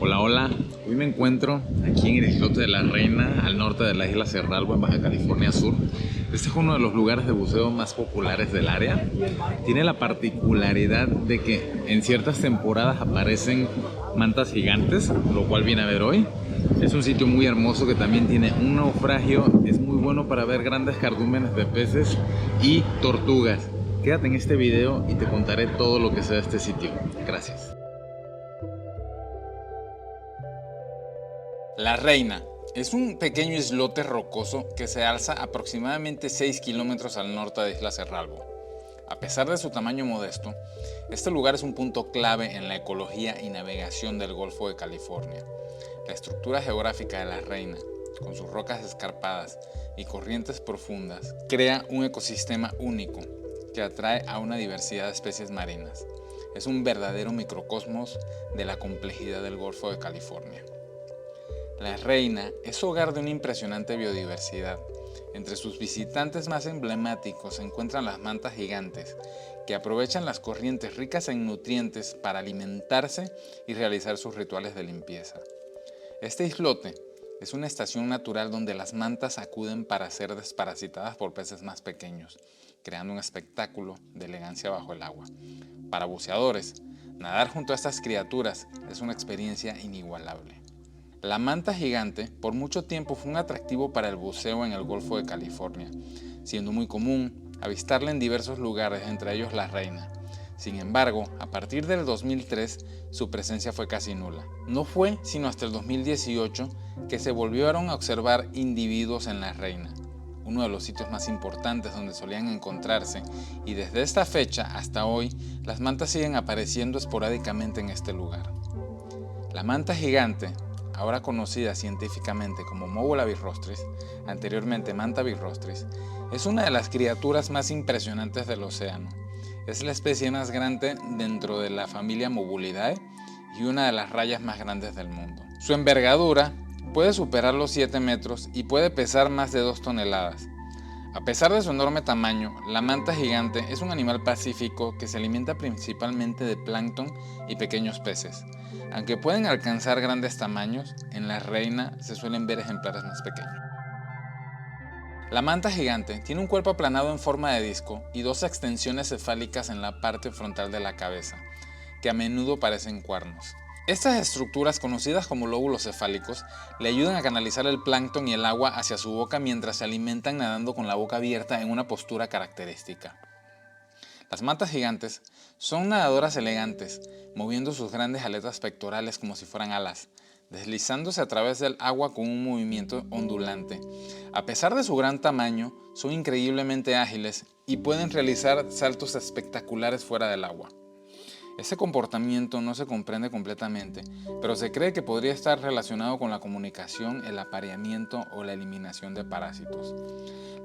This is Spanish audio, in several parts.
Hola, hola. Hoy me encuentro aquí en el islote de La Reina, al norte de la isla Cerralbo, en Baja California Sur. Este es uno de los lugares de buceo más populares del área. Tiene la particularidad de que en ciertas temporadas aparecen mantas gigantes, lo cual viene a ver hoy. Es un sitio muy hermoso que también tiene un naufragio. Es muy bueno para ver grandes cardúmenes de peces y tortugas. Quédate en este video y te contaré todo lo que sea de este sitio. Gracias. La Reina es un pequeño islote rocoso que se alza aproximadamente 6 kilómetros al norte de Isla Cerralbo. A pesar de su tamaño modesto, este lugar es un punto clave en la ecología y navegación del Golfo de California. La estructura geográfica de La Reina, con sus rocas escarpadas y corrientes profundas, crea un ecosistema único que atrae a una diversidad de especies marinas. Es un verdadero microcosmos de la complejidad del Golfo de California. La Reina es hogar de una impresionante biodiversidad. Entre sus visitantes más emblemáticos se encuentran las mantas gigantes, que aprovechan las corrientes ricas en nutrientes para alimentarse y realizar sus rituales de limpieza. Este islote es una estación natural donde las mantas acuden para ser desparasitadas por peces más pequeños, creando un espectáculo de elegancia bajo el agua. Para buceadores, nadar junto a estas criaturas es una experiencia inigualable. La manta gigante por mucho tiempo fue un atractivo para el buceo en el Golfo de California, siendo muy común avistarla en diversos lugares, entre ellos La Reina. Sin embargo, a partir del 2003, su presencia fue casi nula. No fue sino hasta el 2018 que se volvieron a observar individuos en La Reina, uno de los sitios más importantes donde solían encontrarse, y desde esta fecha hasta hoy, las mantas siguen apareciendo esporádicamente en este lugar. La manta gigante, ahora conocida científicamente como Mogola birrostris, anteriormente Manta birrostris, es una de las criaturas más impresionantes del océano. Es la especie más grande dentro de la familia Mobulidae y una de las rayas más grandes del mundo. Su envergadura puede superar los 7 metros y puede pesar más de 2 toneladas. A pesar de su enorme tamaño, la manta gigante es un animal pacífico que se alimenta principalmente de plancton y pequeños peces. Aunque pueden alcanzar grandes tamaños, en La Reina se suelen ver ejemplares más pequeños. La manta gigante tiene un cuerpo aplanado en forma de disco y dos extensiones cefálicas en la parte frontal de la cabeza, que a menudo parecen cuernos. Estas estructuras, conocidas como lóbulos cefálicos, le ayudan a canalizar el plancton y el agua hacia su boca mientras se alimentan nadando con la boca abierta en una postura característica. Las mantas gigantes son nadadoras elegantes, moviendo sus grandes aletas pectorales como si fueran alas, deslizándose a través del agua con un movimiento ondulante. A pesar de su gran tamaño, son increíblemente ágiles y pueden realizar saltos espectaculares fuera del agua. Ese comportamiento no se comprende completamente, pero se cree que podría estar relacionado con la comunicación, el apareamiento o la eliminación de parásitos.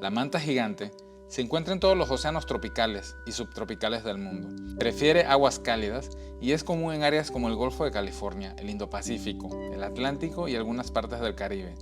La manta gigante se encuentra en todos los océanos tropicales y subtropicales del mundo. Prefiere aguas cálidas y es común en áreas como el Golfo de California, el Indo-Pacífico, el Atlántico y algunas partes del Caribe.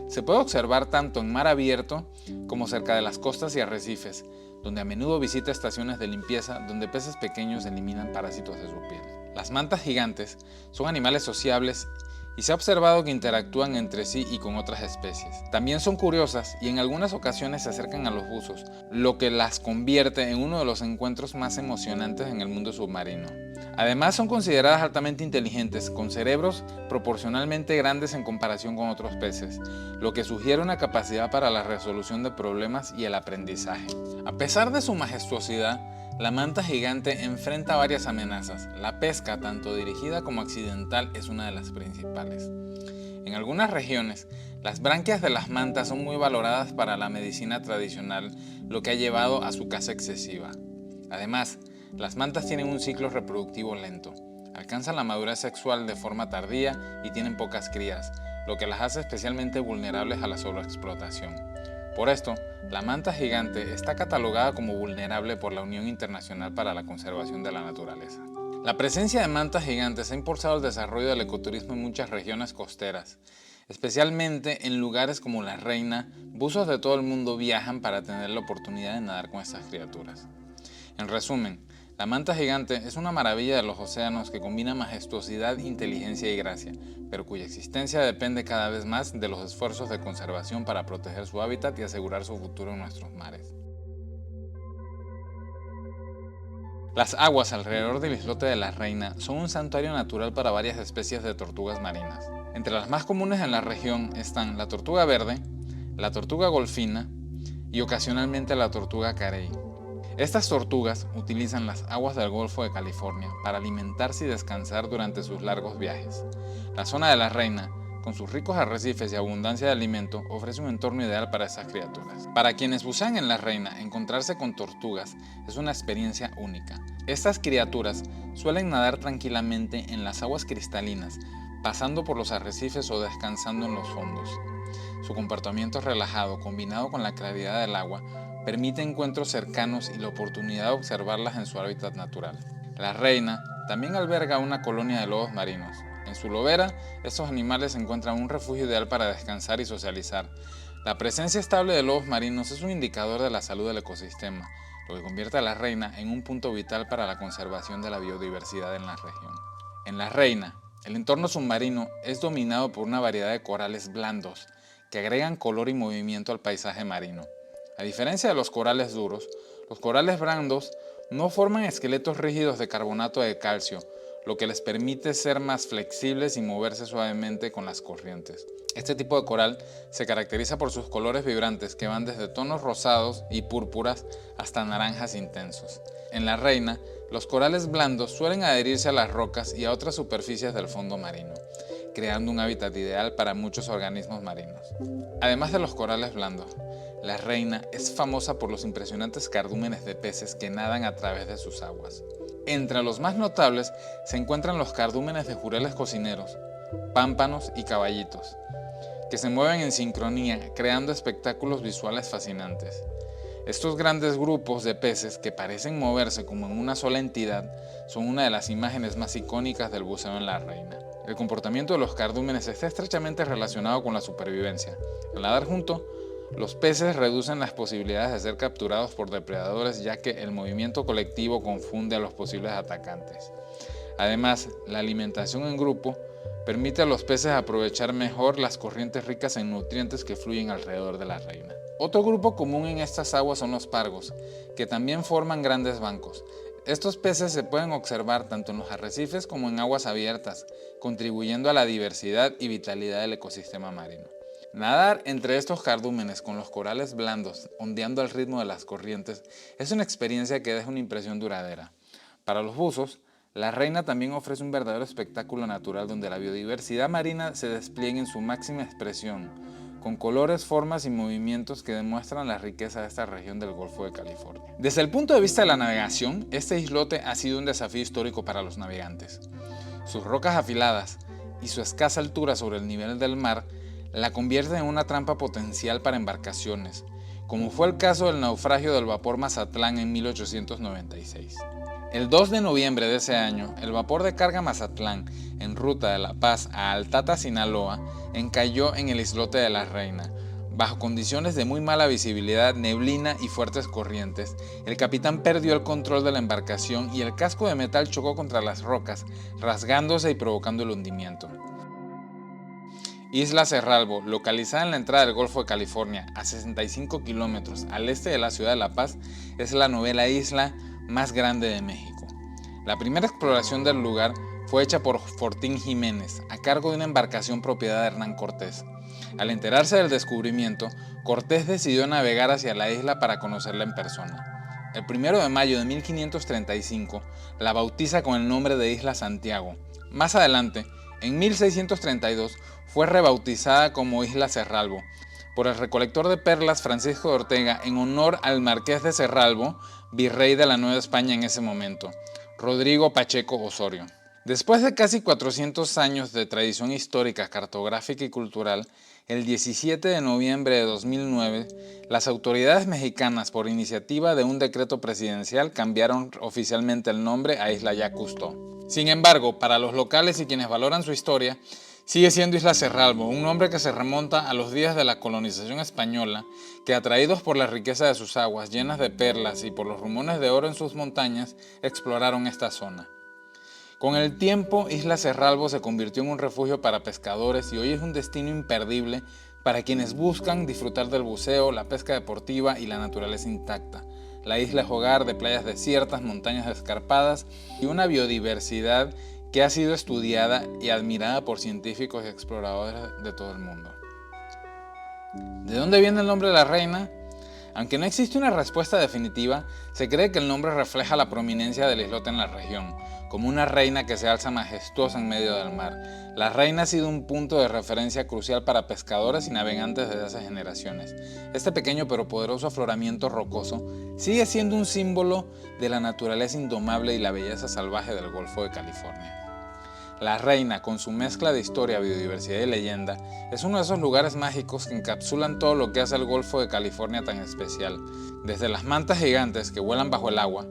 Se puede observar tanto en mar abierto como cerca de las costas y arrecifes, donde a menudo visita estaciones de limpieza donde peces pequeños eliminan parásitos de su piel. Las mantas gigantes son animales sociables y se ha observado que interactúan entre sí y con otras especies. También son curiosas y en algunas ocasiones se acercan a los buzos, lo que las convierte en uno de los encuentros más emocionantes en el mundo submarino. Además, son consideradas altamente inteligentes, con cerebros proporcionalmente grandes en comparación con otros peces, lo que sugiere una capacidad para la resolución de problemas y el aprendizaje. A pesar de su majestuosidad, la manta gigante enfrenta varias amenazas. La pesca, tanto dirigida como accidental, es una de las principales. En algunas regiones, las branquias de las mantas son muy valoradas para la medicina tradicional, lo que ha llevado a su caza excesiva. Además, las mantas tienen un ciclo reproductivo lento. Alcanzan la madurez sexual de forma tardía y tienen pocas crías, lo que las hace especialmente vulnerables a la sobreexplotación. Por esto, la manta gigante está catalogada como vulnerable por la Unión Internacional para la Conservación de la Naturaleza. La presencia de mantas gigantes ha impulsado el desarrollo del ecoturismo en muchas regiones costeras. Especialmente en lugares como La Reina, buzos de todo el mundo viajan para tener la oportunidad de nadar con estas criaturas. En resumen, La manta gigante es una maravilla de los océanos que combina majestuosidad, inteligencia y gracia, pero cuya existencia depende cada vez más de los esfuerzos de conservación para proteger su hábitat y asegurar su futuro en nuestros mares. Las aguas alrededor del islote de la Reina son un santuario natural para varias especies de tortugas marinas. Entre las más comunes en la región están la tortuga verde, la tortuga golfina y ocasionalmente la tortuga carey. Estas tortugas utilizan las aguas del Golfo de California para alimentarse y descansar durante sus largos viajes. La zona de la Reina, con sus ricos arrecifes y abundancia de alimento, ofrece un entorno ideal para estas criaturas. Para quienes bucean en la Reina, encontrarse con tortugas es una experiencia única. Estas criaturas suelen nadar tranquilamente en las aguas cristalinas, pasando por los arrecifes o descansando en los fondos. Su comportamiento relajado, combinado con la claridad del agua, permite encuentros cercanos y la oportunidad de observarlas en su hábitat natural. La Reina también alberga una colonia de lobos marinos. En su lobera, estos animales encuentran un refugio ideal para descansar y socializar. La presencia estable de lobos marinos es un indicador de la salud del ecosistema, lo que convierte a la Reina en un punto vital para la conservación de la biodiversidad en la región. En la Reina, el entorno submarino es dominado por una variedad de corales blandos que agregan color y movimiento al paisaje marino. A diferencia de los corales duros, los corales blandos no forman esqueletos rígidos de carbonato de calcio, lo que les permite ser más flexibles y moverse suavemente con las corrientes. Este tipo de coral se caracteriza por sus colores vibrantes que van desde tonos rosados y púrpuras hasta naranjas intensos. En la Reina, los corales blandos suelen adherirse a las rocas y a otras superficies del fondo marino, creando un hábitat ideal para muchos organismos marinos. Además de los corales blandos, la Reina es famosa por los impresionantes cardúmenes de peces que nadan a través de sus aguas. Entre los más notables se encuentran los cardúmenes de jureles cocineros, pámpanos y caballitos, que se mueven en sincronía, creando espectáculos visuales fascinantes. Estos grandes grupos de peces que parecen moverse como en una sola entidad son una de las imágenes más icónicas del buceo en la Reina. El comportamiento de los cardúmenes está estrechamente relacionado con la supervivencia. Al nadar juntos, los peces reducen las posibilidades de ser capturados por depredadores, ya que el movimiento colectivo confunde a los posibles atacantes. Además, la alimentación en grupo permite a los peces aprovechar mejor las corrientes ricas en nutrientes que fluyen alrededor de la Reina. Otro grupo común en estas aguas son los pargos, que también forman grandes bancos. Estos peces se pueden observar tanto en los arrecifes como en aguas abiertas, contribuyendo a la diversidad y vitalidad del ecosistema marino. Nadar entre estos cardúmenes con los corales blandos ondeando al ritmo de las corrientes es una experiencia que deja una impresión duradera. Para los buzos, la Reina también ofrece un verdadero espectáculo natural donde la biodiversidad marina se despliega en su máxima expresión, con colores, formas y movimientos que demuestran la riqueza de esta región del Golfo de California. Desde el punto de vista de la navegación, este islote ha sido un desafío histórico para los navegantes. Sus rocas afiladas y su escasa altura sobre el nivel del mar la convierten en una trampa potencial para embarcaciones, como fue el caso del naufragio del vapor Mazatlán en 1896. El 2 de noviembre de ese año, el vapor de carga Mazatlán, en ruta de La Paz a Altata, Sinaloa, encalló en el islote de la Reina. Bajo condiciones de muy mala visibilidad, neblina y fuertes corrientes, el capitán perdió el control de la embarcación y el casco de metal chocó contra las rocas, rasgándose y provocando el hundimiento. Isla Cerralbo, localizada en la entrada del Golfo de California, a 65 kilómetros al este de la ciudad de La Paz, es la novena isla más grande de México. La primera exploración del lugar fue hecha por Fortín Jiménez, a cargo de una embarcación propiedad de Hernán Cortés. Al enterarse del descubrimiento, Cortés decidió navegar hacia la isla para conocerla en persona. El 1 de mayo de 1535, la bautiza con el nombre de Isla Santiago. Más adelante, en 1632, fue rebautizada como Isla Cerralbo por el recolector de perlas Francisco de Ortega en honor al marqués de Cerralbo, virrey de la Nueva España en ese momento, Rodrigo Pacheco Osorio. Después de casi 400 años de tradición histórica, cartográfica y cultural, el 17 de noviembre de 2009, las autoridades mexicanas, por iniciativa de un decreto presidencial, cambiaron oficialmente el nombre a Isla Ya Cousteau. Sin embargo, para los locales y quienes valoran su historia, Sigue siendo Isla Cerralbo, un nombre que se remonta a los días de la colonización española, que atraídos por la riqueza de sus aguas llenas de perlas y por los rumores de oro en sus montañas, exploraron esta zona. Con el tiempo, Isla Cerralbo se convirtió en un refugio para pescadores y hoy es un destino imperdible para quienes buscan disfrutar del buceo, la pesca deportiva y la naturaleza intacta. La isla es hogar de playas desiertas, montañas escarpadas y una biodiversidad que ha sido estudiada y admirada por científicos y exploradores de todo el mundo. ¿De dónde viene el nombre de la reina? Aunque no existe una respuesta definitiva, se cree que el nombre refleja la prominencia del islote en la región, como una reina que se alza majestuosa en medio del mar. La reina ha sido un punto de referencia crucial para pescadores y navegantes desde hace generaciones. Este pequeño pero poderoso afloramiento rocoso sigue siendo un símbolo de la naturaleza indomable y la belleza salvaje del Golfo de California. La Reina, con su mezcla de historia, biodiversidad y leyenda, es uno de esos lugares mágicos que encapsulan todo lo que hace el Golfo de California tan especial, desde las mantas gigantes que vuelan bajo el agua,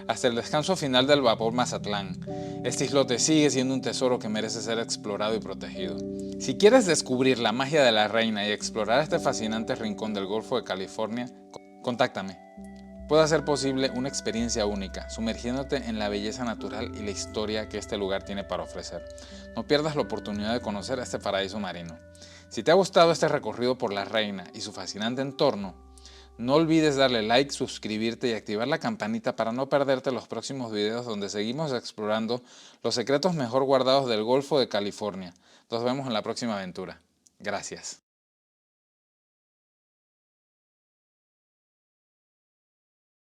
hasta el descanso final del vapor Mazatlán. Este islote sigue siendo un tesoro que merece ser explorado y protegido. Si quieres descubrir la magia de la Reina y explorar este fascinante rincón del Golfo de California, contáctame. Puede hacer posible una experiencia única, sumergiéndote en la belleza natural y la historia que este lugar tiene para ofrecer. No pierdas la oportunidad de conocer este paraíso marino. Si te ha gustado este recorrido por la Reina y su fascinante entorno, no olvides darle like, suscribirte y activar la campanita para no perderte los próximos videos donde seguimos explorando los secretos mejor guardados del Golfo de California. Nos vemos en la próxima aventura. Gracias.